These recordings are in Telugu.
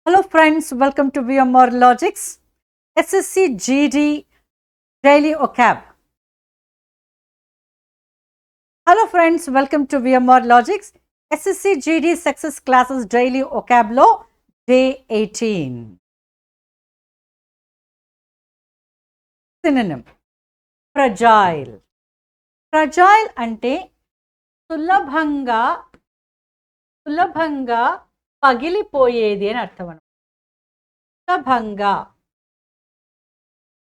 Hello friends, welcome to VMR Logics, Ssc Gd Daily Vocab. Hello friends, welcome to VMR Logics, Ssc Gd Success Classes Daily Vocab Lo Day 18. Synonym Fragile. Fragile ante సులభంగా పగిలిపోయేది అని అర్థం అన్నమాట.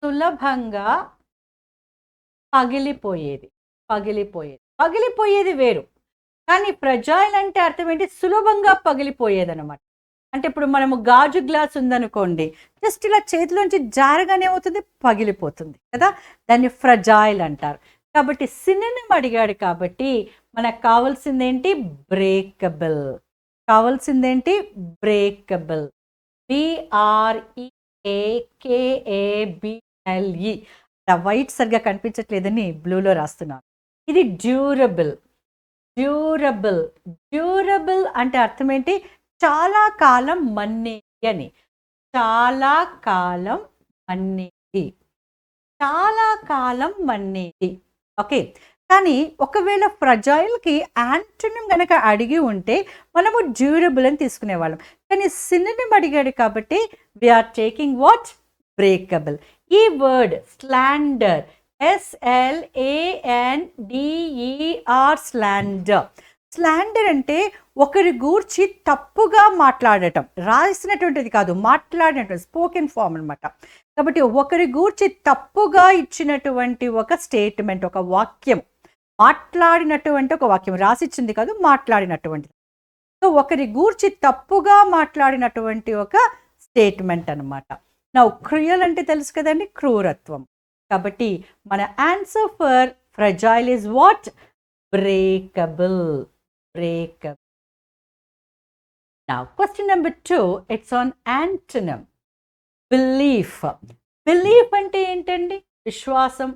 సులభంగా పగిలిపోయేది వేరు. కానీ ఫ్రజైల్ అంటే అర్థం ఏంటి? సులభంగా పగిలిపోయేది అనమాట. అంటే ఇప్పుడు మనము గాజు గ్లాస్ ఉందనుకోండి, జస్ట్ ఇలా చేతిలోంచి జారగానే అవుతుంది, పగిలిపోతుంది కదా, దాన్ని ఫ్రజైల్ అంటారు. కాబట్టి సినోనిమ్ అడిగాడు కాబట్టి మనకు కావాల్సిందేంటి? బ్రేకబుల్. BREAKABLE. వైట్ సరిగ్గా కనిపించట్లేదని బ్లూలో రాస్తున్నాను. ఇది డ్యూరబుల్ అంటే అర్థం ఏంటి? చాలా కాలం మన్నేది అని. చాలా కాలం మన్నేది. ఓకే. కానీ ఒకవేళ ఫ్రజైల్కి యాంటోనిమ్ గనక అడిగి ఉంటే మనము డ్యూరబుల్ అని తీసుకునేవాళ్ళం. కానీ సినోనిమ్ అడిగాడు కాబట్టి వీఆర్ టేకింగ్ వాట్? బ్రేకబుల్. ఈ వర్డ్ స్లాండర్, SLANDER, స్లాండర్ అంటే ఒకరి గూర్చి తప్పుగా మాట్లాడటం, రాసినటువంటిది కాదు, మాట్లాడినటువంటి స్పోకెన్ ఫామ్ అనమాట. కాబట్టి ఒకరి గూర్చి తప్పుగా ఇచ్చినటువంటి ఒక స్టేట్మెంట్, ఒక వాక్యం, మాట్లాడినటువంటి ఒక వాక్యం, రాసిచ్చింది కాదు, మాట్లాడినటువంటిది. సో ఒకరి గూర్చి తప్పుగా మాట్లాడినటువంటి ఒక స్టేట్మెంట్ అనమాట. నౌ క్రూయల్ అంటే తెలుసు కదండి, క్రూరత్వం. కాబట్టి మన answer for fragile is what? Breakable. Now question number 2, it's on antonym. Belief అంటే ఏంటండి? విశ్వాసం,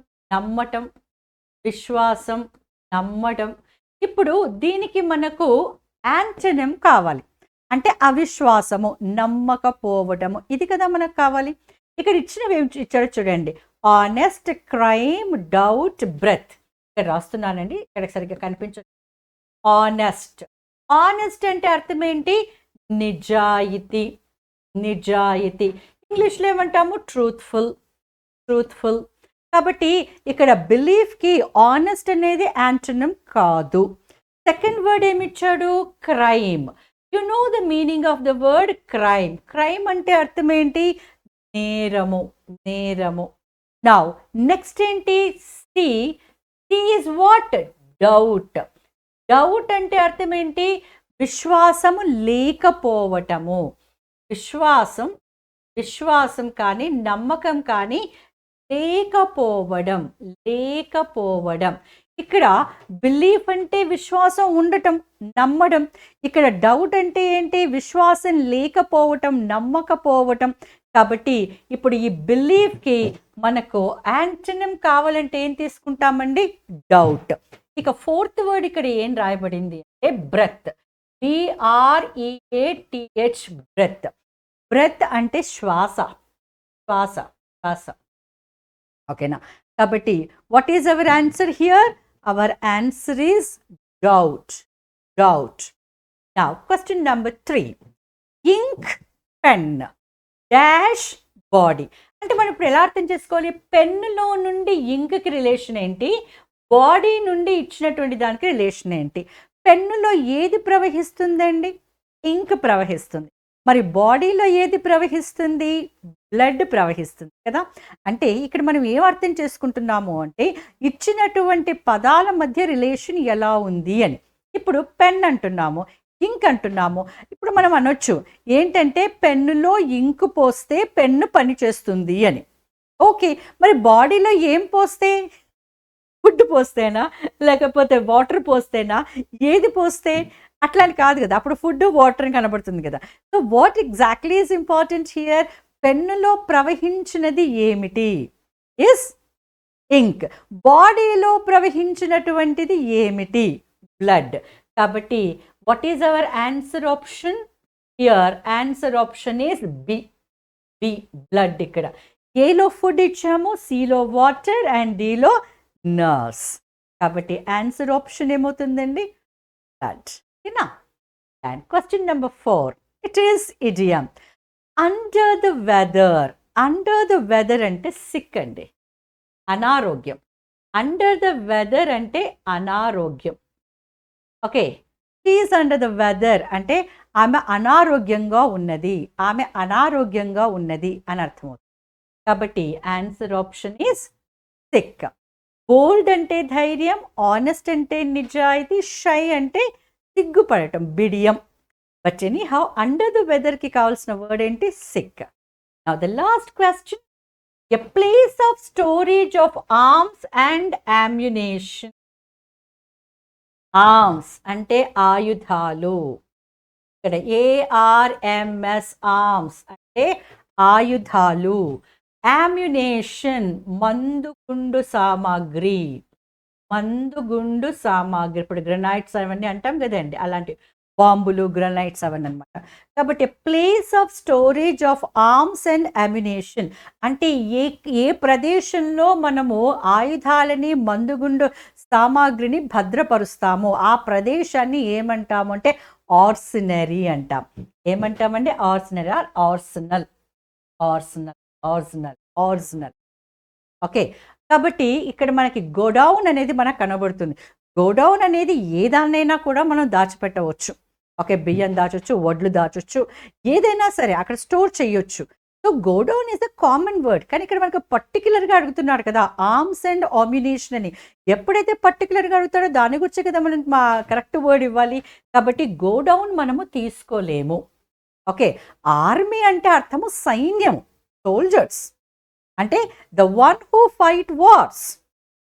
నమ్మటం. ఇప్పుడు దీనికి మనకు యాంటోనిమ్ కావాలి. అంటే అవిశ్వాసము, నమ్మకపోవటము, ఇది కదా మనకు కావాలి. ఇక్కడ ఇచ్చినవి ఏమి ఇచ్చాడో చూడండి. Honest, crime, doubt, breath. ఇక్కడ రాస్తున్నానండి, ఇక్కడ సరిగ్గా కనిపించదు. ఆనెస్ట్ అంటే అర్థం ఏంటి? నిజాయితీ. ఇంగ్లీష్లో ఏమంటాము? ట్రూత్ఫుల్. కాబట్టి ఇక్కడ బిలీఫ్కి ఆనెస్ట్ అనేది యాంటోనిమ్ కాదు. సెకండ్ వర్డ్ ఏమిచ్చాడు? Crime. You know the meaning of the word crime అంటే అర్థం ఏంటి? నేరము. నౌ నెక్స్ట్ ఏంటి? C is what? డౌట్ అంటే అర్థం ఏంటి? విశ్వాసము లేకపోవటము. విశ్వాసం కానీ నమ్మకం కానీ లేకపోవడం. ఇక్కడ బిలీఫ్ అంటే విశ్వాసం ఉండటం, నమ్మడం. ఇక్కడ డౌట్ అంటే ఏంటి? విశ్వాసం లేకపోవటం, నమ్మకపోవటం. కాబట్టి ఇప్పుడు ఈ బిలీఫ్కి మనకు యాంటోనిమ్ కావాలంటే ఏం తీసుకుంటామండి? డౌట్. ఇక ఫోర్త్ వర్డ్ ఇక్కడ ఏం రాయబడింది అంటే బ్రెత్. BREATH, బ్రెత్ అంటే శ్వాస. ఓకేనా? కాబట్టి what is our answer here? Our answer is doubt. Now question number 3, ink, pen, dash, body. అంటే మనం ఇప్పుడు ఎలా అర్థం చేసుకోవాలి? పెన్నులో నుండి ఇంక్కి రిలేషన్ ఏంటి? బాడీ నుండి ఇచ్చినటువంటి దానికి రిలేషన్ ఏంటి? పెన్నులో ఏది ప్రవహిస్తుందండి? ఇంక్ ప్రవహిస్తుంది. మరి బాడీలో ఏది ప్రవహిస్తుంది? బ్లడ్ ప్రవహిస్తుంది కదా. అంటే ఇక్కడ మనం ఏం అర్థం చేసుకుంటున్నాము అంటే ఇచ్చినటువంటి పదాల మధ్య రిలేషన్ ఎలా ఉంది అని. ఇప్పుడు పెన్ అంటున్నాము, ఇంక్ అంటున్నాము. ఇప్పుడు మనం అనొచ్చు ఏంటంటే పెన్నులో ఇంక్ పోస్తే పెన్ను పని చేస్తుంది అని. ఓకే, మరి బాడీలో ఏం పోస్తే? ఫుడ్ పోస్తేనా, లేకపోతే వాటర్ పోస్తేనా? ఏది పోస్తే? అట్లా అని కాదు కదా, అప్పుడు ఫుడ్ వాటర్ కనబడుతుంది కదా. So what exactly is important here? పెన్నులో ప్రవహించినది ఏమిటి? Is ink. బాడీలో ప్రవహించినటువంటిది ఏమిటి? బ్లడ్. కాబట్టి what is our answer option? Here answer option is B. B blood. ఇక్కడ ఏలో ఫుడ్ ఇచ్చాము, సిలో వాటర్ అండ్ డిలో నర్స్. కాబట్టి ఆన్సర్ ఆప్షన్ ఏమవుతుందండి? బ్లడ్. ఓకేనా? And question number 4, it is idiom. Under the weather. Under the weather అంటే సిక్ అండి, అనారోగ్యం. అండర్ ద వెదర్ అంటే అనారోగ్యం. Okay, she is under the weather అంటే ఆమె అనారోగ్యంగా ఉన్నది, ఆమె అనారోగ్యంగా ఉన్నది అని అర్థమవుతుంది. కాబట్టి answer option is sick. Bold అంటే ధైర్యం, ఆనెస్ట్ అంటే నిజాయితీ, షై అంటే సిగ్గుపడటం, బిడియం. But anyhow under the వెదర్కి కావాల్సిన వర్డ్ ఏంటి? Sick. Now the last question, a place of storage of arms and ammunition. Arms అంటే ఆయుధాలు. ఇక్కడ ARMS ఆర్మ్స్ అంటే ఆయుధాలు. అమ్యునేషన్ మందుగుండు సామాగ్రి. మందుగుండు సామాగ్రి. ఇప్పుడు గ్రెనైట్స్ అవన్నీ అంటాం కదండి, అలాంటి బాంబులు, గ్రెనైట్స్ అవన్నీ అనమాట. కాబట్టి place of storage of arms and ammunition అంటే ఏ ప్రదేశంలో మనము ఆయుధాలని, మందుగుండు సామాగ్రిని భద్రపరుస్తాము ఆ ప్రదేశాన్ని ఏమంటాము అంటే ఆర్సనరీ అంటాం. ఏమంటామండి? Arsenary or arsenal. Arsenal, arsenal, arsenal. Okay, కాబట్టి ఇక్కడ మనకి గోడౌన్ అనేది మనకు కనబడుతుంది. గోడౌన్ అనేది ఏదాన్నైనా కూడా మనం దాచిపెట్టవచ్చు. ఓకే, బియ్యం దాచొచ్చు, వడ్లు దాచొచ్చు, ఏదైనా సరే అక్కడ స్టోర్ చేయొచ్చు. So godown is the common word. కానీ ఇక్కడ మనకు పర్టికులర్గా అడుగుతున్నాడు కదా, ఆర్మ్స్ అండ్ అమ్యునేషన్ అని. ఎప్పుడైతే పర్టికులర్గా అడుగుతాడో దాని గురించి కదా మనం మా కరెక్ట్ వర్డ్ ఇవ్వాలి. కాబట్టి గోడౌన్ మనము తీసుకోలేము. ఓకే, ఆర్మీ అంటే అర్థము సైన్యం, సోల్జర్స్ అంటే the one who fight wars.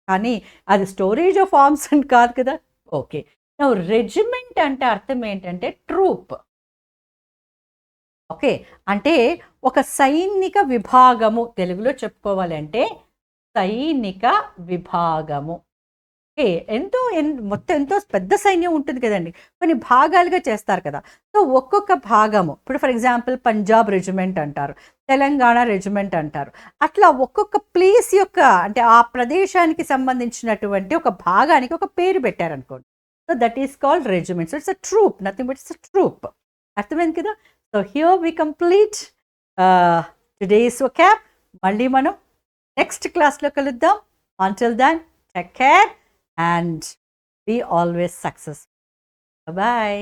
కానీ అది స్టోరేజ్ ఆఫ్ ఆర్మ్స్ అని కాదు కదా. ఓకే, నౌ రెజిమెంట్ అంటే అర్థం ఏంటంటే ట్రూప్. ఓకే, అంటే ఒక సైనిక విభాగము. తెలుగులో చెప్పుకోవాలంటే సైనిక విభాగము. ఓకే, మొత్తం ఎంతో పెద్ద సైన్యం ఉంటుంది కదండి, కొన్ని భాగాలుగా చేస్తారు కదా. సో ఒక్కొక్క భాగము, ఇప్పుడు ఫర్ ఎగ్జాంపుల్ పంజాబ్ రెజిమెంట్ అంటారు, తెలంగాణ రెజిమెంట్ అంటారు. అట్లా ఒక్కొక్క ప్లేస్ యొక్క అంటే ఆ ప్రదేశానికి సంబంధించినటువంటి ఒక భాగానికి ఒక పేరు పెట్టారనుకోండి. So that is called regiment. So it's a troop, nothing but it's a troop. అర్థమైంది కదా. So here we complete today's vocab. మళ్ళీ మనం నెక్స్ట్ క్లాస్లో కలుద్దాం. Until then take care and be always successful. Bye-bye.